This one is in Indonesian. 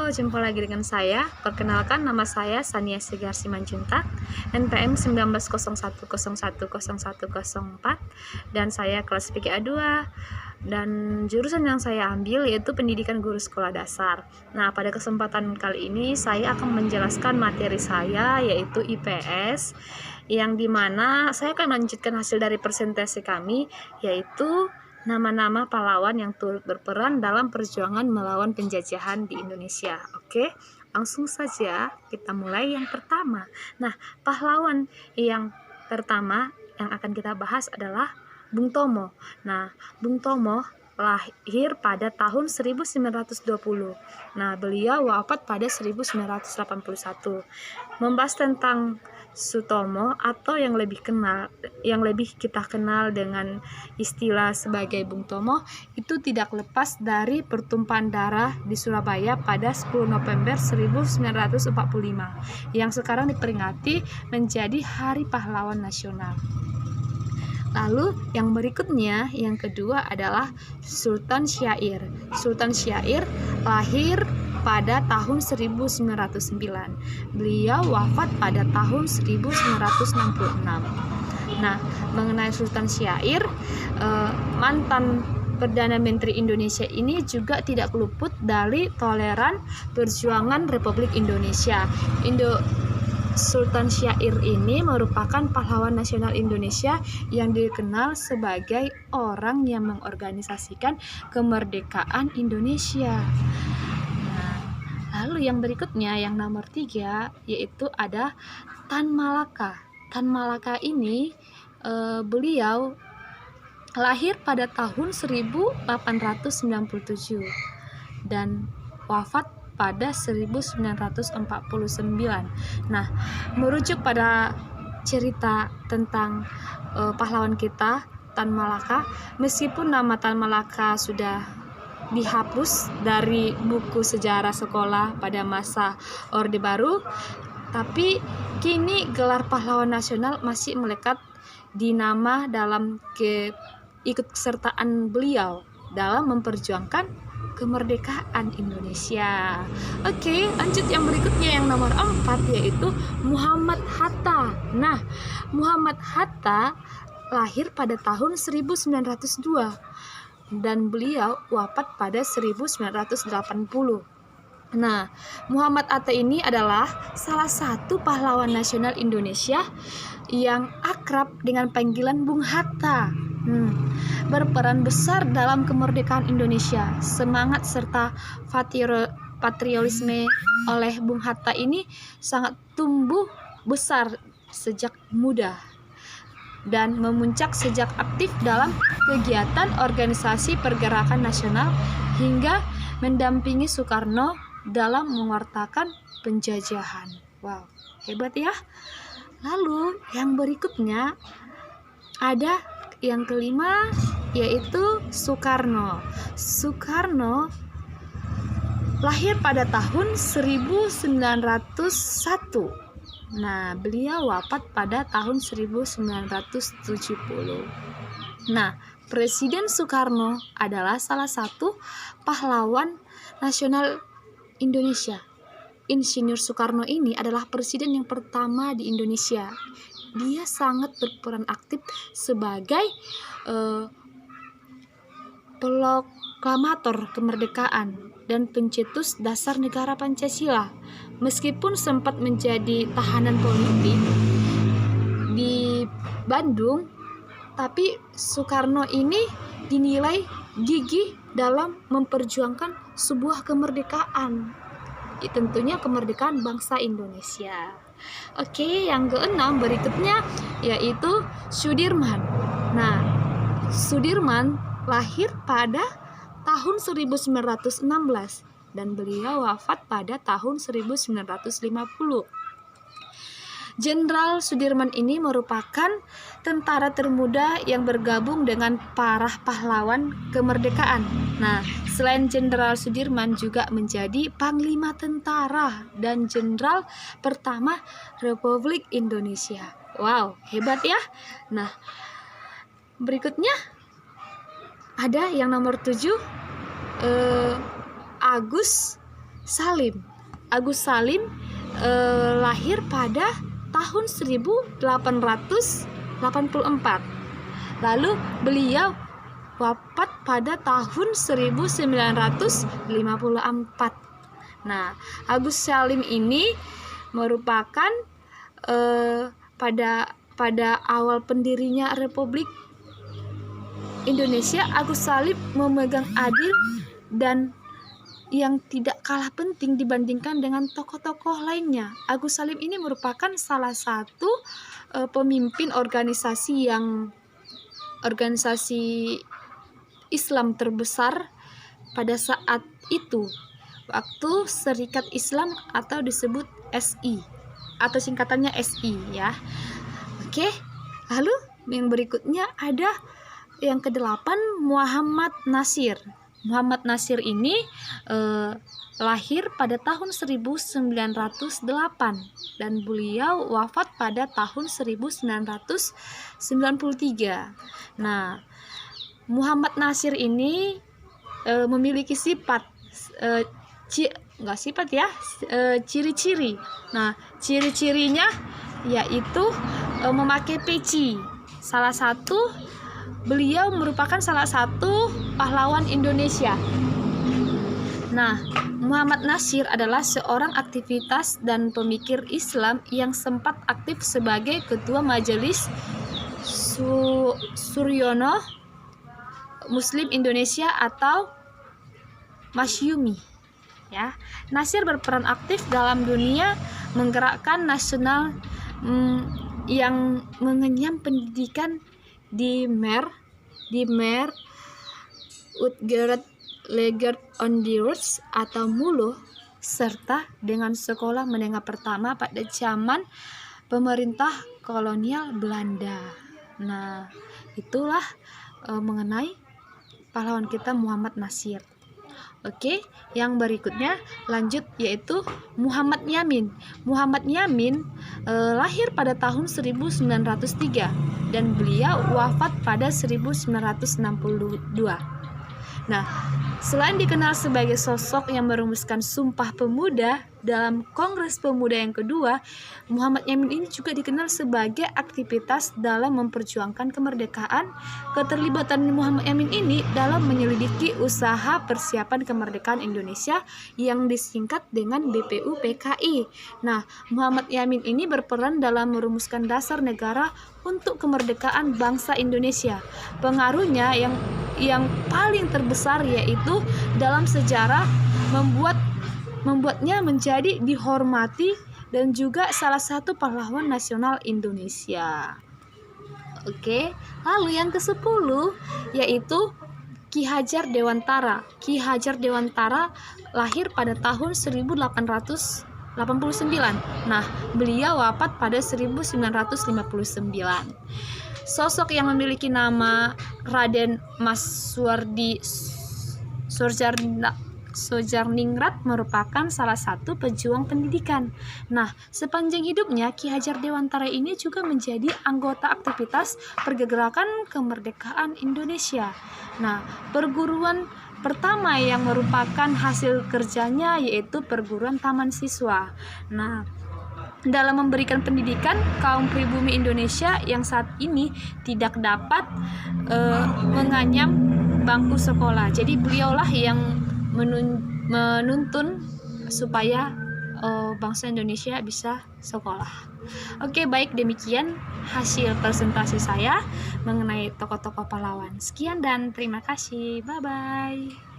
Halo, jumpa lagi dengan saya. Perkenalkan, nama saya Sania Segar Simanjuntak, NPM 1901010104, dan saya kelas PKA 2. Dan jurusan yang saya ambil yaitu Pendidikan Guru Sekolah Dasar. Nah, pada kesempatan kali ini saya akan menjelaskan materi saya, yaitu IPS, yang dimana saya akan melanjutkan hasil dari presentasi kami, yaitu nama-nama pahlawan yang turut berperan dalam perjuangan melawan penjajahan di Indonesia. Oke, langsung saja kita mulai yang pertama. Nah, pahlawan yang pertama yang akan kita bahas adalah Bung Tomo. Nah, Bung Tomo lahir pada tahun 1920. Nah, beliau wafat pada 1981. Membahas tentang Sutomo atau yang lebih kita kenal dengan istilah sebagai Bung Tomo, itu tidak lepas dari pertumpahan darah di Surabaya pada 10 November 1945 yang sekarang diperingati menjadi Hari Pahlawan Nasional. Lalu yang berikutnya, yang kedua adalah Sultan Syair. Sultan Syair lahir pada tahun 1909. Beliau wafat pada tahun 1966. Nah, mengenai Sultan Syair, mantan Perdana Menteri Indonesia ini juga tidak luput dari toleran perjuangan Republik Indonesia. Sultan Syair ini merupakan pahlawan nasional Indonesia yang dikenal sebagai orang yang mengorganisasikan kemerdekaan Indonesia. Nah, lalu yang berikutnya, yang nomor 3, yaitu ada Tan Malaka. Tan Malaka ini beliau lahir pada tahun 1897 dan wafat pada 1949. Nah, merujuk pada cerita tentang pahlawan kita, Tan Malaka, meskipun nama Tan Malaka sudah dihapus dari buku sejarah sekolah pada masa Orde Baru, tapi kini gelar pahlawan nasional masih melekat di nama dalam keikutsertaan beliau dalam memperjuangkan kemerdekaan Indonesia. Oke, lanjut yang berikutnya, yang nomor 4, yaitu Muhammad Hatta. Nah, Muhammad Hatta lahir pada tahun 1902 dan beliau wafat pada 1980. Nah, Muhammad Hatta ini adalah salah satu pahlawan nasional Indonesia yang akrab dengan panggilan Bung Hatta. Berperan besar dalam kemerdekaan Indonesia. Semangat serta patriotisme oleh Bung Hatta ini sangat tumbuh besar sejak muda dan memuncak sejak aktif dalam kegiatan organisasi pergerakan nasional hingga mendampingi Soekarno dalam mewartakan penjajahan. Wow, hebat ya. Lalu yang berikutnya ada yang kelima, yaitu Soekarno. Soekarno lahir pada tahun 1901. Nah, beliau wafat pada tahun 1970. Nah, Presiden Soekarno adalah salah satu pahlawan nasional Indonesia. Insinyur Soekarno ini adalah presiden yang pertama di Indonesia. Dia sangat berperan aktif sebagai proklamator kemerdekaan dan pencetus dasar negara Pancasila. Meskipun sempat menjadi tahanan politik di Bandung, tapi Soekarno ini dinilai gigih dalam memperjuangkan sebuah kemerdekaan, tentunya kemerdekaan bangsa Indonesia. Oke, yang keenam berikutnya yaitu Sudirman. Nah, Sudirman lahir pada tahun 1916 dan beliau wafat pada tahun 1950. Jenderal Sudirman ini merupakan tentara termuda yang bergabung dengan para pahlawan kemerdekaan. Nah, selain Jenderal Sudirman juga menjadi Panglima Tentara dan Jenderal pertama Republik Indonesia. Wow, hebat ya. Nah, berikutnya ada yang nomor 7, Agus Salim. Agus Salim lahir pada tahun 1884. Lalu beliau wafat pada tahun 1954. Nah, Agus Salim ini merupakan pada awal pendirinya Republik Indonesia, Agus Salim memegang adil dan yang tidak kalah penting dibandingkan dengan tokoh-tokoh lainnya. Agus Salim ini merupakan salah satu pemimpin organisasi Islam terbesar pada saat itu, waktu Serikat Islam atau disebut SI atau singkatannya SI ya. Oke, lalu yang berikutnya ada yang ke-8, Muhammad Natsir. Muhammad Natsir ini lahir pada tahun 1908 dan beliau wafat pada tahun 1993. Nah, Muhammad Natsir ini memiliki ciri-ciri. Nah, ciri-cirinya yaitu memakai peci. Beliau merupakan salah satu pahlawan Indonesia. Nah, Muhammad Natsir adalah seorang aktivitas dan pemikir Islam yang sempat aktif sebagai Ketua Majelis Suryono Muslim Indonesia atau Masyumi. Ya, Natsir berperan aktif dalam dunia menggerakkan nasional yang mengenyam pendidikan di Mer, Utrecht, Leger Onderwijs atau Mulu, serta dengan sekolah menengah pertama pada zaman pemerintah kolonial Belanda. Nah, itulah mengenai pahlawan kita Muhammad Natsir. Oke, yang berikutnya lanjut yaitu Muhammad Yamin. Muhammad Yamin lahir pada tahun 1903 dan beliau wafat pada 1962. Nah, selain dikenal sebagai sosok yang merumuskan Sumpah Pemuda dalam Kongres Pemuda yang kedua, Muhammad Yamin ini juga dikenal sebagai aktivitas dalam memperjuangkan kemerdekaan. Keterlibatan Muhammad Yamin ini dalam menyelidiki usaha persiapan kemerdekaan Indonesia yang disingkat dengan BPUPKI. Nah, Muhammad Yamin ini berperan dalam merumuskan dasar negara untuk kemerdekaan bangsa Indonesia. Pengaruhnya yang paling terbesar yaitu dalam sejarah membuatnya menjadi dihormati dan juga salah satu pahlawan nasional Indonesia. Oke, lalu yang ke-10 yaitu Ki Hajar Dewantara. Ki Hajar Dewantara lahir pada tahun 1889. Nah, beliau wafat pada 1959. Sosok yang memiliki nama Raden Mas Suwardi Sodjaningrat merupakan salah satu pejuang pendidikan. Nah, sepanjang hidupnya Ki Hajar Dewantara ini juga menjadi anggota aktivitas pergerakan kemerdekaan Indonesia. Nah, perguruan pertama yang merupakan hasil kerjanya yaitu perguruan Taman Siswa. Nah, dalam memberikan pendidikan kaum pribumi Indonesia yang saat ini tidak dapat menganyam bangku sekolah. Jadi beliaulah yang menuntun supaya bangsa Indonesia bisa sekolah. Oke, baik, demikian hasil presentasi saya mengenai tokoh-tokoh pahlawan. Sekian dan terima kasih. Bye-bye.